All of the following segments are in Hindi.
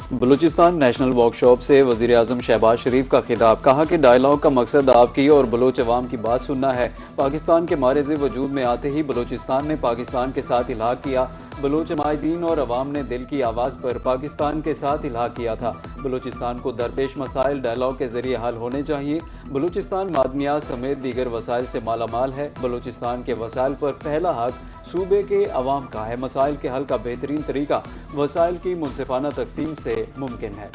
बलूचिस्तान नेशनल वर्कशॉप से वज़ीर आज़म शहबाज शरीफ का खिताब। कहा कि डायलॉग का मकसद आपकी और बलोच अवाम की बात सुनना है। पाकिस्तान के मारिज़ वजूद में आते ही बलूचिस्तान ने पाकिस्तान के साथ इल्हाक किया। बलोच माहिदीन और अवाम ने दिल की आवाज़ पर पाकिस्तान के साथ इल्हाक किया था। बलूचिस्तान को दरपेश मसाइल डायलॉग के जरिए हल होने चाहिए। बलूचिस्तान मादनियात समेत दीगर वसाइल से मालामाल है। बलूचिस्तान के वसाइल पर पहला हक सूबे के अवाम का है। मसाइल के हल का बेहतरीन तरीका वसाइल की मुनसिफाना तकसीम से मुमकिन है।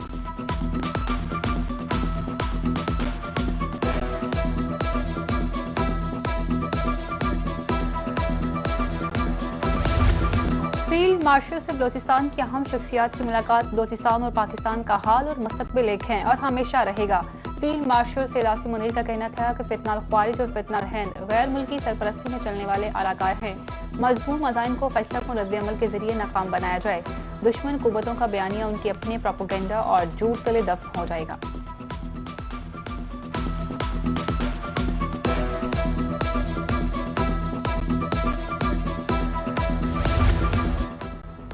फील्ड मार्शल से बलूचिस्तान की अहम शख्सियात की मुलाकात। बलूचिस्तान और पाकिस्तान का हाल और मुस्तकबिल एक है और हमेशा रहेगा। फील्ड मार्शल सैयद मुनीर का कहना था कि फितना ख्वारिज और फितना हिंद गैर मुल्की सरपरस्ती में चलने वाले अलाकार हैं। मजबूत मज़ाइन को फैसला कुन रद्द-ए-अमल के जरिए नाकाम बनाया जाए। दुश्मन कुव्वतों का बयानिया उनकी अपने प्रोपेगेंडा और झूठ तले दफ्न हो जाएगा।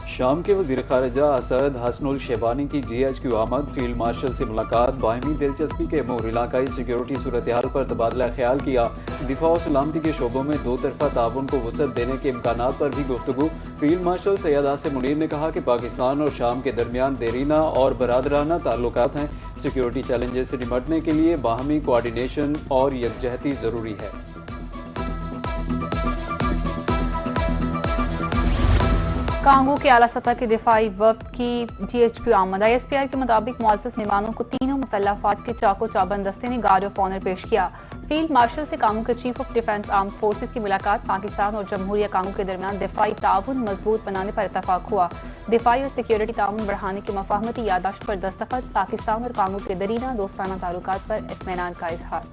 शाम के वज़ीर ख़ारिजा असद हसनुल शेबानी की GHQ आमद। फील्ड मार्शल से मुलाकात। बाहमी दिलचस्पी के अमूर इलाकाई सिक्योरिटी सूरत हाल पर तबादला ख्याल किया। दिफा और सलामती के शोबों में दो तरफा ताउन को वसअत देने के इम्कानात पर भी गुफ्तगू। फील्ड मार्शल सैयद आसिम मुनीर ने कहा कि पाकिस्तान और शाम के दरमियान देरीना और बरादराना ताल्लुकात हैं। सिक्योरिटी चैलेंजेस से निपटने के लिए बाहमी कोऑर्डिनेशन और यकजहती ज़रूरी है। कांगो के आला सतह के दिफाई वफ्द की GHQ आमद। ISPR के मुताबिक मुअज़्ज़ज़ मेहमानों को तीनों मुसल्लह अफ़वाज के चाको चाबंद दस्ते ने गार्ड ऑफ ऑनर पेश किया। फील्ड मार्शल से कांगो के chief of defence armed forces की मुलाकात। पाकिस्तान और जमहूरिया कांगो के दरमियान दिफाई ताउन मजबूत बनाने पर इत्तफाक हुआ। दिफाई और सिक्योरिटी ताउन बढ़ाने की मफाहमती यादाश्त पर दस्तखत। पाकिस्तान और कांगो के दरीना दोस्ताना ताल्लुकात पर इत्मीनान का इजहार।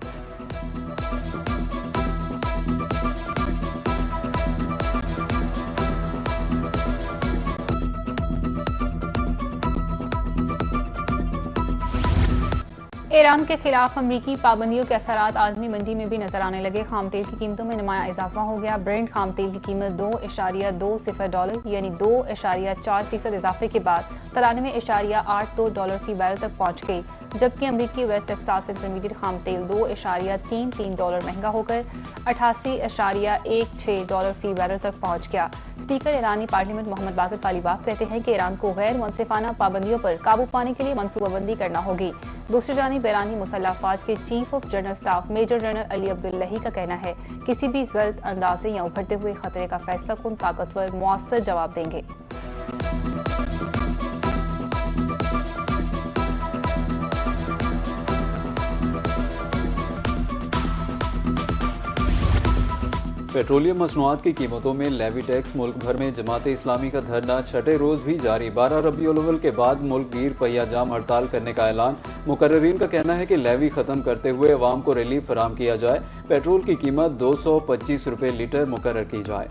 ईरान के खिलाफ अमरीकी पाबंदियों के असरात आलमी मंडी में भी नजर आने लगे। खाम तेल की कीमतों में नुमाया इजाफा हो गया। ब्रेंट खाम तेल की कीमत $2.20 यानी 2.4% इजाफे के बाद $93.82 फी बैरल तक पहुंच गई। जबकि अमरीकी वेस्ट टेक्सास इंटरमीडिएट खाम तेल $2.33 महंगा होकर $88.16 फी बैरल तक पहुंच गया। स्पीकर ईरानी पार्लियामेंट मोहम्मद बाकर तालिबाफ कहते हैं कि ईरान को गैर मुनसिफाना पाबंदियों पर काबू पाने के लिए मनसूबाबंदी करना होगी। दूसरी जानिब ईरानी मुसल्लह अफवाज के chief of general staff major general Ali Abdollahi का कहना है किसी भी गलत अंदाजे या उभरते हुए खतरे का फैसला कुन ताकतवर मुअस्सर जवाब देंगे। पेट्रोलियम मसनूआत की कीमतों में लेवी टैक्स। मुल्क भर में जमात इस्लामी का धरना छठे रोज भी जारी। 12 रबीउल अव्वल के बाद मुल्क गिर पहिया जाम हड़ताल करने का ऐलान। मुकर्ररीन का कहना है कि लेवी खत्म करते हुए अवाम को रिलीफ फराम किया जाए। पेट्रोल की कीमत 225 रुपये लीटर मुकर्रर की जाए।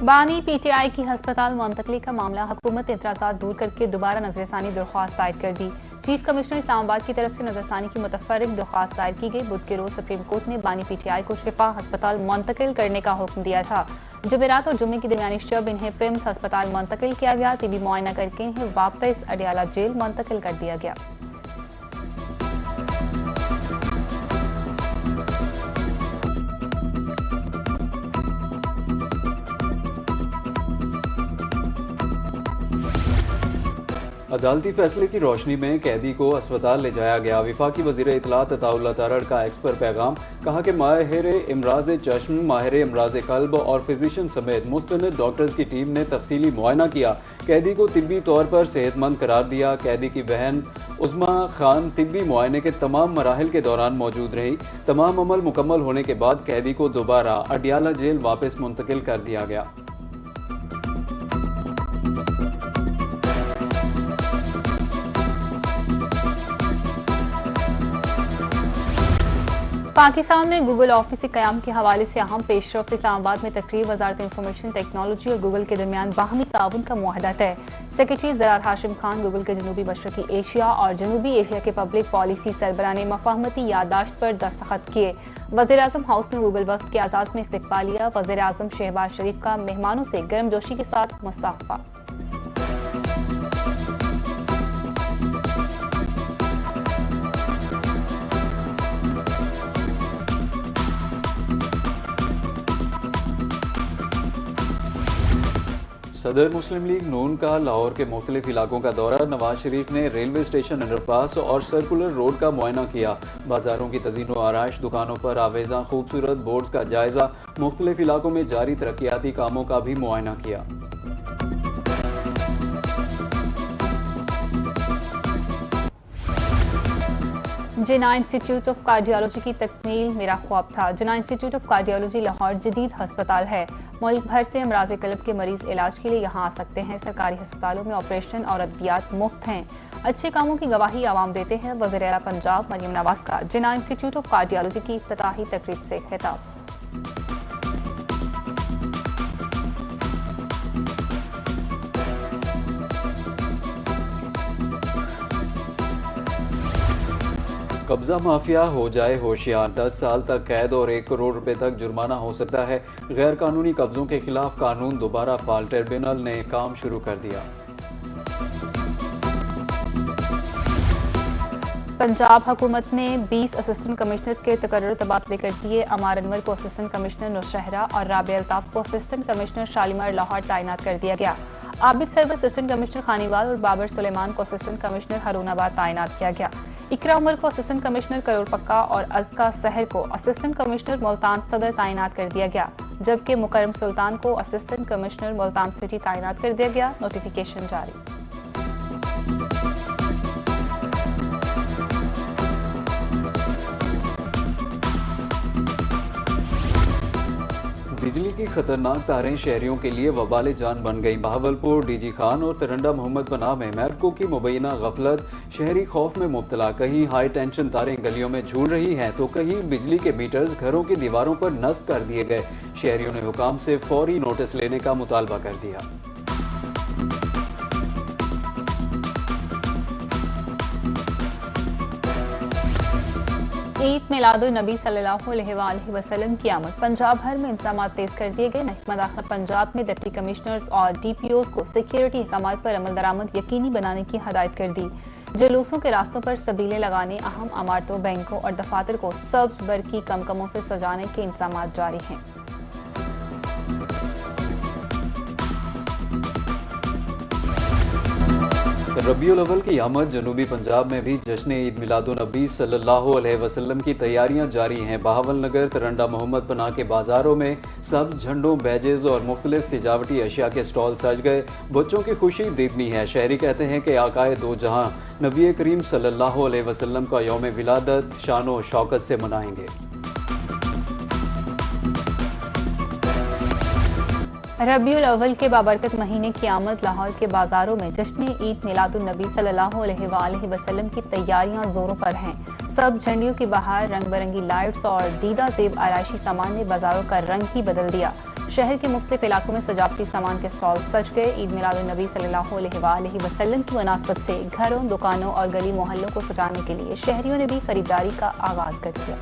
बानी PTI की हस्पताल मुंतकली का मामला। हुकूमत ने एतराज़ात दूर करके दोबारा नजरसानी दरख्वास्त दायर कर दी। चीफ कमिश्नर इस्लामाबाद की तरफ से नजरसानी की मुतफर्रिक दरख्वास्त दायर की गई। बुध के रोज सुप्रीम कोर्ट ने बानी PTI को शिफा हस्पताल मुंतकिल करने का हुक्म दिया था। जुमेरात और जुम्मे की दरमियानी शब इन्हें पिम्स हस्पताल मुंतकिल किया गया। तिबी मुआयना करके इन्हें वापस अडियाला जेल मुंतकिल कर दिया गया। अदालती फैसले की रोशनी में कैदी को अस्पताल ले जाया गया। वफाकी वज़ीर इत्तलात अताउल्लाह तारड़ का एक्स पर पैगाम। कहा कि माहिर इमराज चश्म, माहिर इमराज कल्ब और फिजिशियन समेत मुस्तनद डॉक्टर्स की टीम ने तफसीली मुआयना किया। कैदी को तिब्बी तौर पर सेहतमंद करार दिया। कैदी की बहन उज़मा खान तिब्बी मुआयने के तमाम मराहिल के दौरान मौजूद रही। तमाम अमल मुकम्मल होने के बाद कैदी को दोबारा अडियाला जेल वापस मुंतकिल कर दिया गया। पाकिस्तान में गूगल ऑफिस के क़याम के हवाले से अहम पेशरफ्त। इस्लामाबाद में तकरीब वजारत इंफॉर्मेशन टेक्नोलॉजी और गूगल के दरमियान बाहमी ताउन का मुआहदा तय। सेक्रेटरी ज़रार हाशिम खान गूगल के जनूबी मशरकी एशिया और जनूबी एशिया के पब्लिक पॉलिसी सरबराह ने मफाहमती याददाश्त पर दस्तखत किए। वज़ीर-ए-आज़म हाउस में गूगल वक्त के आज़ाज़ में इस्तकबालिया। वज़ीर-ए-आज़म शहबाज शरीफ का मेहमानों से गर्मजोशी के साथ मुसाफा। सदर मुस्लिम लीग नून का लाहौर के मुख्तलिफ इलाकों का दौरा। नवाज शरीफ ने रेलवे स्टेशन, अंडरपास और सर्कुलर रोड का मुआयना किया। बाजारों की तज़ीन व आराइश, दुकानों पर आवेजा खूबसूरत बोर्ड्स का जायजा। मुख्तलिफ इलाकों में जारी तरक्याती कामों का भी मुआयना किया। जिन्ना इंस्टीट्यूट ऑफ कार्डियोलॉजी की तकमील मेरा ख्वाब था। जिन्ना इंस्टीट्यूट ऑफ कार्डियोलॉजी लाहौर जदीद हस्पताल है। मुल्क भर से अमराज कल्ब के मरीज इलाज के लिए यहाँ आ सकते हैं। सरकारी अस्पतालों में ऑपरेशन और अद्वियात मुफ्त हैं। अच्छे कामों की गवाही आवाम देते हैं। वज़ीर आला पंजाब मरियम नवाज का जिन्ना इंस्टीट्यूट ऑफ कार्डियोलॉजी की इफ्तिताही तकरीब से खिताब। कब्जा माफिया हो जाए होशियार, 10 साल तक कैद और 1 करोड़ रुपए तक जुर्माना हो सकता है। गैर कानूनी कब्जों के खिलाफ कानून दोबारा फाल। ट्रिब्यूनल ने काम शुरू कर दिया। पंजाब हुकूमत ने 20 असिस्टेंट कमिश्नर्स के तकर्रुर तबादले कर दिए। अमार अनवर को असिस्टेंट कमिश्नर नौशहरा और राबिया अल्ताफ को असिस्टेंट कमिश्नर शालीमार लाहौर तैनात कर दिया गया। Abid server assistant commissioner Khanewal और बाबर सुलेमान को असिस्टेंट कमिश्नर हारूनाबाद तैनात किया गया। इकरा उमर को असिस्टेंट कमिश्नर करोड़ पक्का और अज़का सहर को असिस्टेंट कमिश्नर मुल्तान सदर तैनात कर दिया गया, जबकि मुकरम सुल्तान को असिस्टेंट कमिश्नर मुल्तान सिटी तैनात कर दिया गया। नोटिफिकेशन जारी। बिजली की खतरनाक तारें शहरियों के लिए वबाले जान बन गई। बहावलपुर, डीजी खान और तिरंडा मोहम्मद पनाह में मैपको की मुबैना गफलत, शहरी खौफ में मुब्तला। कहीं हाई टेंशन तारें गलियों में झूल रही हैं तो कहीं बिजली के मीटर्स घरों की दीवारों पर नस्ब कर दिए गए। शहरियों ने हुकाम से फौरी नोटिस लेने का मुतालबा कर दिया। ईद मिलादुन्नबी सल्लल्लाहु अलैहि वसल्लम की आमद। पंजाब भर में इंतजाम तेज कर दिए गए। महकमा दाखिला पंजाब ने डिप्टी कमिश्नर्स और DPOs को सिक्योरिटी अहकाम पर अमल दरामद यकीनी बनाने की हदायत कर दी। जुलूसों के रास्तों पर सबीलें लगाने, अहम इमारतों, बैंकों और दफातर को सब्ज बरकी कमकमों से सजाने के इंतजाम जारी हैं। रबीउल अव्वल की आमद। जनूबी पंजाब में भी जश्न ईद मिलादुन्नबी सल्लल्लाहु अलैहि वसल्लम की तैयारियां जारी हैं। बहावल नगर, तिरंडा मोहम्मद पनाह के बाजारों में सब्ज झंडों, बैजेज और मुख्तलिफ सजावटी अशिया के स्टॉल सज गए। बच्चों की खुशी दीदनी है। शहरी कहते हैं कि आकाए दो जहां नबी करीम सल्लल्लाहु अलैहि वसल्लम का यौम विलादत शानो शौकत से मनाएंगे। रबीउल अव्वल के बाबरकत महीने की आमद। लाहौर के बाजारों में जश्न ईद मिलादुन्नबी सल्लल्लाहु अलैहि वसल्लम की तैयारियां जोरों पर हैं। सब झंडियों की बहार, रंग बिरंगी लाइट्स और दीदा जेब आराइशी सामान ने बाजारों का रंग ही बदल दिया। शहर के मुख्तलिफ इलाकों में सजावटी सामान के स्टॉल सज गए। ईद मिलादुन्नबी सल्लल्लाहु अलैहि वसल्लम की मुनासबत से घरों, दुकानों और गली मोहल्लों को सजाने के लिए शहरियों ने भी खरीदारी का आगाज कर दिया।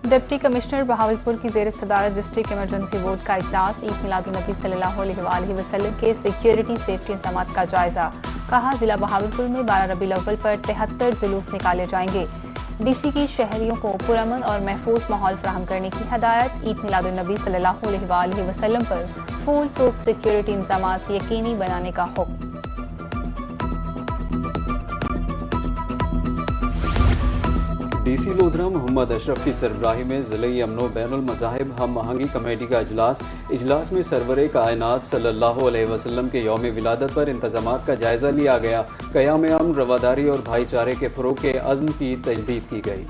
डिप्टी कमिश्नर बहावलपुर की ज़ेर सदारत डिस्ट्रिक्ट इमरजेंसी बोर्ड का इजलास। ईद मिलादुन्नबी सल्लल्लाहु अलैहि वसल्लम के सिक्योरिटी सेफ्टी इंतजाम का जायजा। कहा, जिला बहावलपुर में 12 रबीउल अव्वल पर 73 जुलूस निकाले जाएंगे। DC की शहरियों को पुरअमन और महफूज माहौल फराहम करने की हदायत। ईद मिलादुन्नबी सल्लल्लाहु अलैहि वसल्लम पर फुल प्रूफ सिक्योरिटी इंतजाम यकीनी बनाने का हुक्म। DC लोधरा मोहम्मद अशरफ की सरबराही में ज़िले अमनो बैनुल मज़ाहिब हम आहंगी कमेटी का इजलास में सरवरे कायनात सल्लल्लाहु अलैहि वसल्लम के यौम विलादत पर इंतजामात का जायजा लिया गया। क़याम अमन, रवादारी और भाईचारे के फ़रोग़ के अज़्म की तजदीद की गई।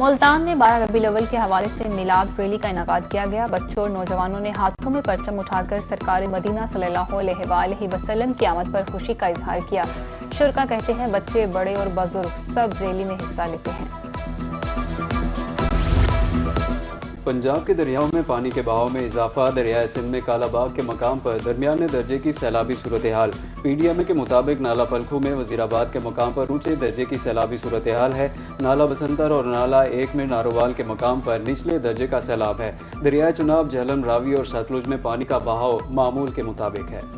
मुल्तान में 12 रबीउल अव्वल के हवाले से मिलाद रैली का इनेकाद किया गया। बच्चों और नौजवानों ने हाथों में परचम उठाकर सरकार मदीना सल्लल्लाहु अलैहि वसल्लम की आमद पर खुशी का इजहार किया। शुरका कहते हैं बच्चे, बड़े और बुजुर्ग सब रैली में हिस्सा लेते हैं। पंजाब के दरियाओं में पानी के बहाव में इजाफा। दरियाए सिंध में कालाबाग के मकाम पर दरमियाने दर्जे की सैलाबी सूरत हाल। PDMA के मुताबिक नाला पलखू में वजीराबाद के मकाम पर ऊंचे दर्जे की सैलाबी सूरत हाल है। नाला बसंतर और नाला 1 में नारोवाल के मकाम पर निचले दर्जे का सैलाब है। दरियाए चुनाब, झेलम, रावी और सतलुज में पानी का बहाव मामूल के मुताबिक है।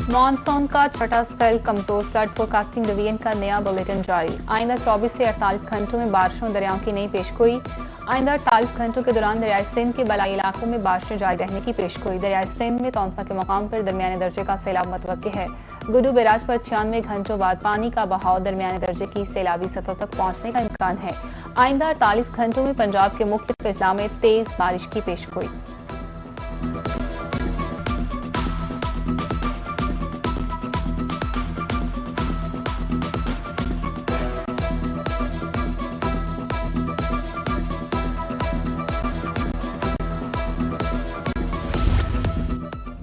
मॉनसून का छठा स्पेल कमजोर। फ्लड फोरकास्टिंग डिवीजन का नया बुलेटिन जारी। आइंदा 24 से 48 घंटों में बारिशों दरियाओं की नई पेशगोई। आइंदा 48 घंटों के दौरान दरियाए सिंध के बलाई इलाकों में बारिशें जारी रहने की पेशगोई। दरियाए सिंध में तौंसा के मकाम पर दरमियाने दर्जे का सैलाब मुतवक्किल है। गुड्डू बैराज पर 96 घंटों बाद पानी का बहाव दरमियाने दर्जे की सैलाबी सतह तक पहुंचने का इम्कान है। आइंदा 48 घंटों में पंजाब के मुख्तलिफ अजला में तेज बारिश की पेशगोई।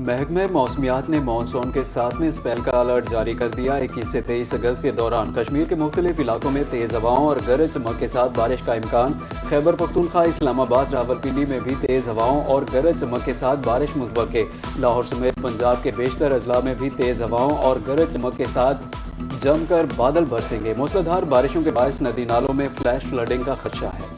महकमे मौसमियात ने मानसून के 7वें स्पेल का अलर्ट जारी कर दिया। 21 से 23 अगस्त के दौरान कश्मीर के मुख्तलिफ इलाकों में तेज हवाओं और गरज चमक के साथ बारिश का इम्कान। खैबर पख्तूनख्वा, इस्लामाबाद, रावलपिंडी में भी तेज हवाओं और गरज चमक के साथ बारिश मुतवक्किल। लाहौर समेत पंजाब के बेशतर अजला में भी तेज हवाओं और गरज चमक के साथ जमकर बादल बरसेंगे। मूसलाधार बारिशों के बायस नदी नालों में फ्लैश फ्लडिंग का खदशा है।